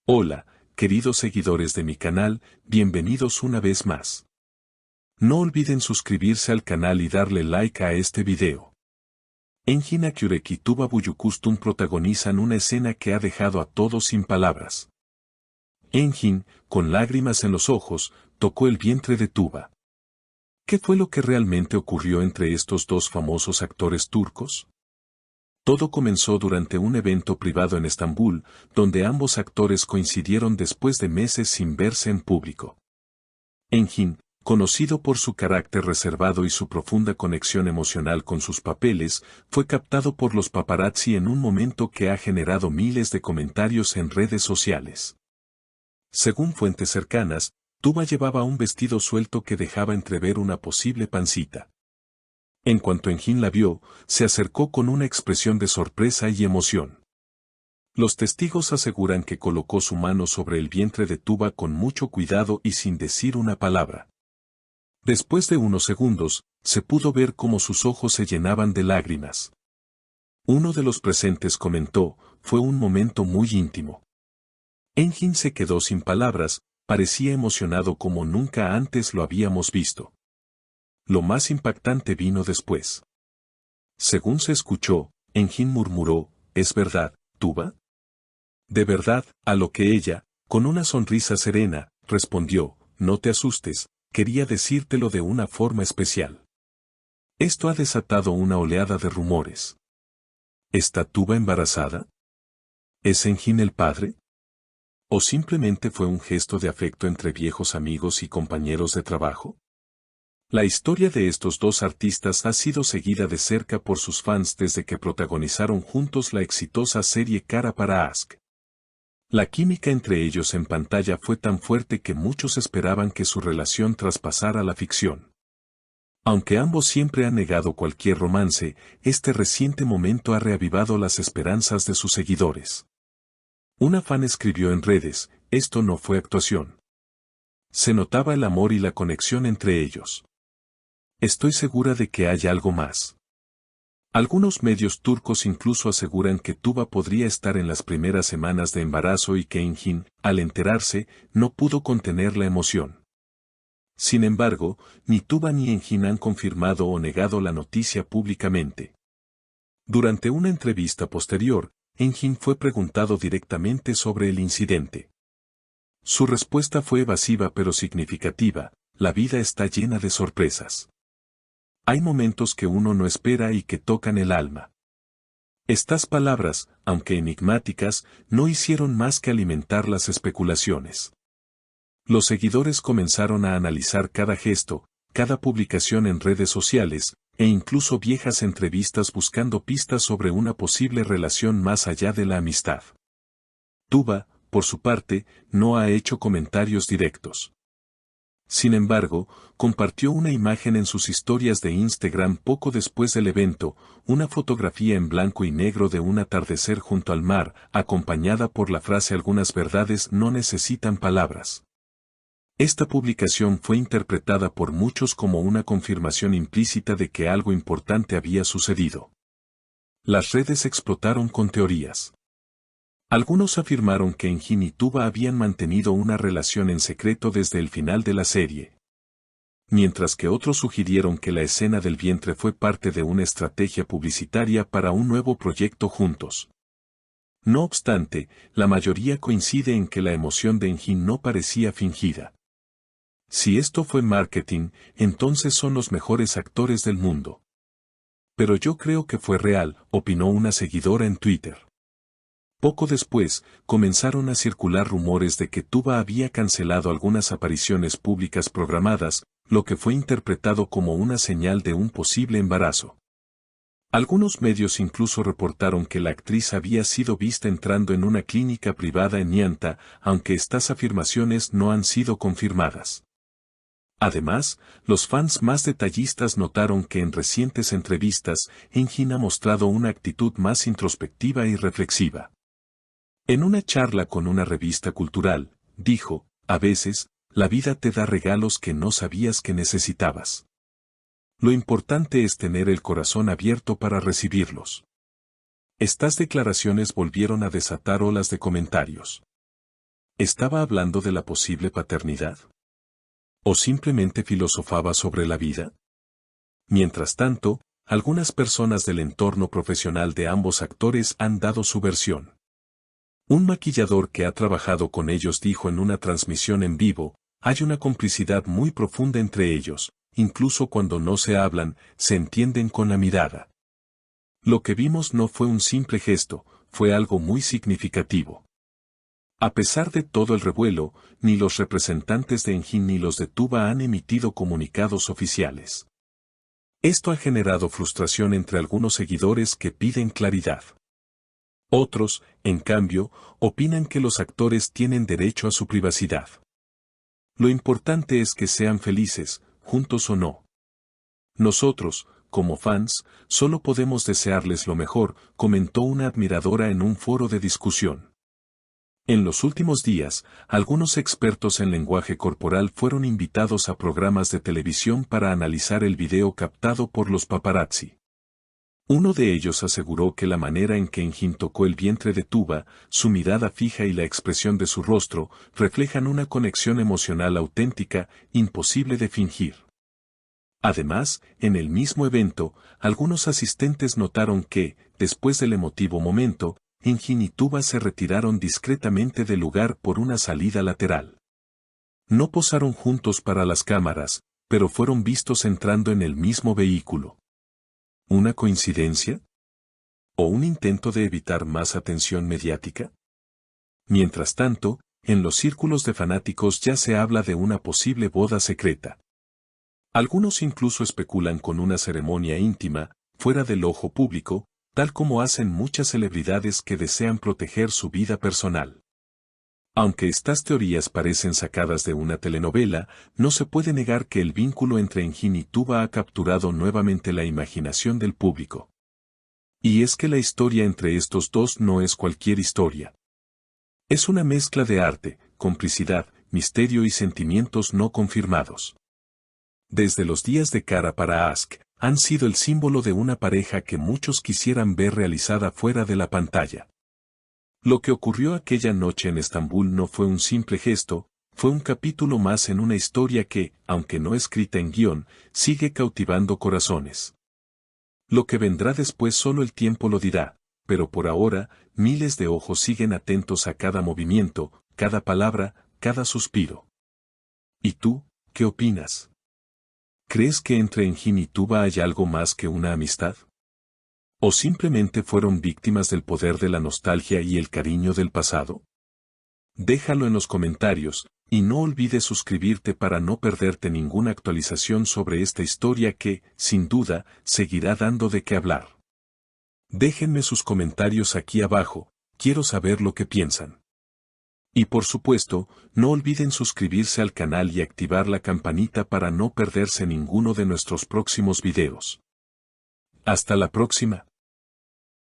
Hola, queridos seguidores de mi canal, bienvenidos una vez más. No olviden suscribirse al canal y darle like a este video. Engin Akyurek y Tuba Büyüküstün protagonizan una escena que ha dejado a todos sin palabras. Engin, con lágrimas en los ojos, tocó el vientre de Tuba. ¿Qué fue lo que realmente ocurrió entre estos dos famosos actores turcos? Todo comenzó durante un evento privado en Estambul, donde ambos actores coincidieron después de meses sin verse en público. Engin, conocido por su carácter reservado y su profunda conexión emocional con sus papeles, fue captado por los paparazzi en un momento que ha generado miles de comentarios en redes sociales. Según fuentes cercanas, Tuba llevaba un vestido suelto que dejaba entrever una posible pancita. En cuanto Engin la vio, se acercó con una expresión de sorpresa y emoción. Los testigos aseguran que colocó su mano sobre el vientre de Tuba con mucho cuidado y sin decir una palabra. Después de unos segundos, se pudo ver cómo sus ojos se llenaban de lágrimas. Uno de los presentes comentó, fue un momento muy íntimo. Engin se quedó sin palabras, parecía emocionado como nunca antes lo habíamos visto. Lo más impactante vino después. Según se escuchó, Engin murmuró, ¿es verdad, Tuba? De verdad, a lo que ella, con una sonrisa serena, respondió, no te asustes, quería decírtelo de una forma especial. Esto ha desatado una oleada de rumores. ¿Está Tuba embarazada? ¿Es Engin el padre? ¿O simplemente fue un gesto de afecto entre viejos amigos y compañeros de trabajo? La historia de estos dos artistas ha sido seguida de cerca por sus fans desde que protagonizaron juntos la exitosa serie Kara para Aşk. La química entre ellos en pantalla fue tan fuerte que muchos esperaban que su relación traspasara la ficción. Aunque ambos siempre han negado cualquier romance, este reciente momento ha reavivado las esperanzas de sus seguidores. Una fan escribió en redes, esto no fue actuación. Se notaba el amor y la conexión entre ellos. Estoy segura de que hay algo más. Algunos medios turcos incluso aseguran que Tuba podría estar en las primeras semanas de embarazo y que Engin, al enterarse, no pudo contener la emoción. Sin embargo, ni Tuba ni Engin han confirmado o negado la noticia públicamente. Durante una entrevista posterior, Engin fue preguntado directamente sobre el incidente. Su respuesta fue evasiva pero significativa, la vida está llena de sorpresas. Hay momentos que uno no espera y que tocan el alma. Estas palabras, aunque enigmáticas, no hicieron más que alimentar las especulaciones. Los seguidores comenzaron a analizar cada gesto, cada publicación en redes sociales, e incluso viejas entrevistas buscando pistas sobre una posible relación más allá de la amistad. Tuba, por su parte, no ha hecho comentarios directos. Sin embargo, compartió una imagen en sus historias de Instagram poco después del evento, una fotografía en blanco y negro de un atardecer junto al mar, acompañada por la frase algunas verdades no necesitan palabras. Esta publicación fue interpretada por muchos como una confirmación implícita de que algo importante había sucedido. Las redes explotaron con teorías. Algunos afirmaron que Engin y Tuba habían mantenido una relación en secreto desde el final de la serie. Mientras que otros sugirieron que la escena del vientre fue parte de una estrategia publicitaria para un nuevo proyecto juntos. No obstante, la mayoría coincide en que la emoción de Engin no parecía fingida. Si esto fue marketing, entonces son los mejores actores del mundo. Pero yo creo que fue real, opinó una seguidora en Twitter. Poco después, comenzaron a circular rumores de que Tuba había cancelado algunas apariciones públicas programadas, lo que fue interpretado como una señal de un posible embarazo. Algunos medios incluso reportaron que la actriz había sido vista entrando en una clínica privada en Nianta, aunque estas afirmaciones no han sido confirmadas. Además, los fans más detallistas notaron que en recientes entrevistas, Engin ha mostrado una actitud más introspectiva y reflexiva. En una charla con una revista cultural, dijo, a veces, la vida te da regalos que no sabías que necesitabas. Lo importante es tener el corazón abierto para recibirlos. Estas declaraciones volvieron a desatar olas de comentarios. ¿Estaba hablando de la posible paternidad? ¿O simplemente filosofaba sobre la vida? Mientras tanto, algunas personas del entorno profesional de ambos actores han dado su versión. Un maquillador que ha trabajado con ellos dijo en una transmisión en vivo, hay una complicidad muy profunda entre ellos, incluso cuando no se hablan, se entienden con la mirada. Lo que vimos no fue un simple gesto, fue algo muy significativo. A pesar de todo el revuelo, ni los representantes de Engine ni los de Tuba han emitido comunicados oficiales. Esto ha generado frustración entre algunos seguidores que piden claridad. Otros, en cambio, opinan que los actores tienen derecho a su privacidad. Lo importante es que sean felices, juntos o no. Nosotros, como fans, solo podemos desearles lo mejor, comentó una admiradora en un foro de discusión. En los últimos días, algunos expertos en lenguaje corporal fueron invitados a programas de televisión para analizar el video captado por los paparazzi. Uno de ellos aseguró que la manera en que Engine tocó el vientre de Tuba, su mirada fija y la expresión de su rostro, reflejan una conexión emocional auténtica, imposible de fingir. Además, en el mismo evento, algunos asistentes notaron que, después del emotivo momento, Engine y Tuba se retiraron discretamente del lugar por una salida lateral. No posaron juntos para las cámaras, pero fueron vistos entrando en el mismo vehículo. ¿Una coincidencia? ¿O un intento de evitar más atención mediática? Mientras tanto, en los círculos de fanáticos ya se habla de una posible boda secreta. Algunos incluso especulan con una ceremonia íntima, fuera del ojo público, tal como hacen muchas celebridades que desean proteger su vida personal. Aunque estas teorías parecen sacadas de una telenovela, no se puede negar que el vínculo entre Engine y Tuba ha capturado nuevamente la imaginación del público. Y es que la historia entre estos dos no es cualquier historia. Es una mezcla de arte, complicidad, misterio y sentimientos no confirmados. Desde los días de Cara para Ask, han sido el símbolo de una pareja que muchos quisieran ver realizada fuera de la pantalla. Lo que ocurrió aquella noche en Estambul no fue un simple gesto, fue un capítulo más en una historia que, aunque no escrita en guión, sigue cautivando corazones. Lo que vendrá después solo el tiempo lo dirá, pero por ahora, miles de ojos siguen atentos a cada movimiento, cada palabra, cada suspiro. ¿Y tú, qué opinas? ¿Crees que entre Engine y Tuba hay algo más que una amistad? ¿O simplemente fueron víctimas del poder de la nostalgia y el cariño del pasado? Déjalo en los comentarios, y no olvides suscribirte para no perderte ninguna actualización sobre esta historia que, sin duda, seguirá dando de qué hablar. Déjenme sus comentarios aquí abajo, quiero saber lo que piensan. Y por supuesto, no olviden suscribirse al canal y activar la campanita para no perderse ninguno de nuestros próximos videos. Hasta la próxima.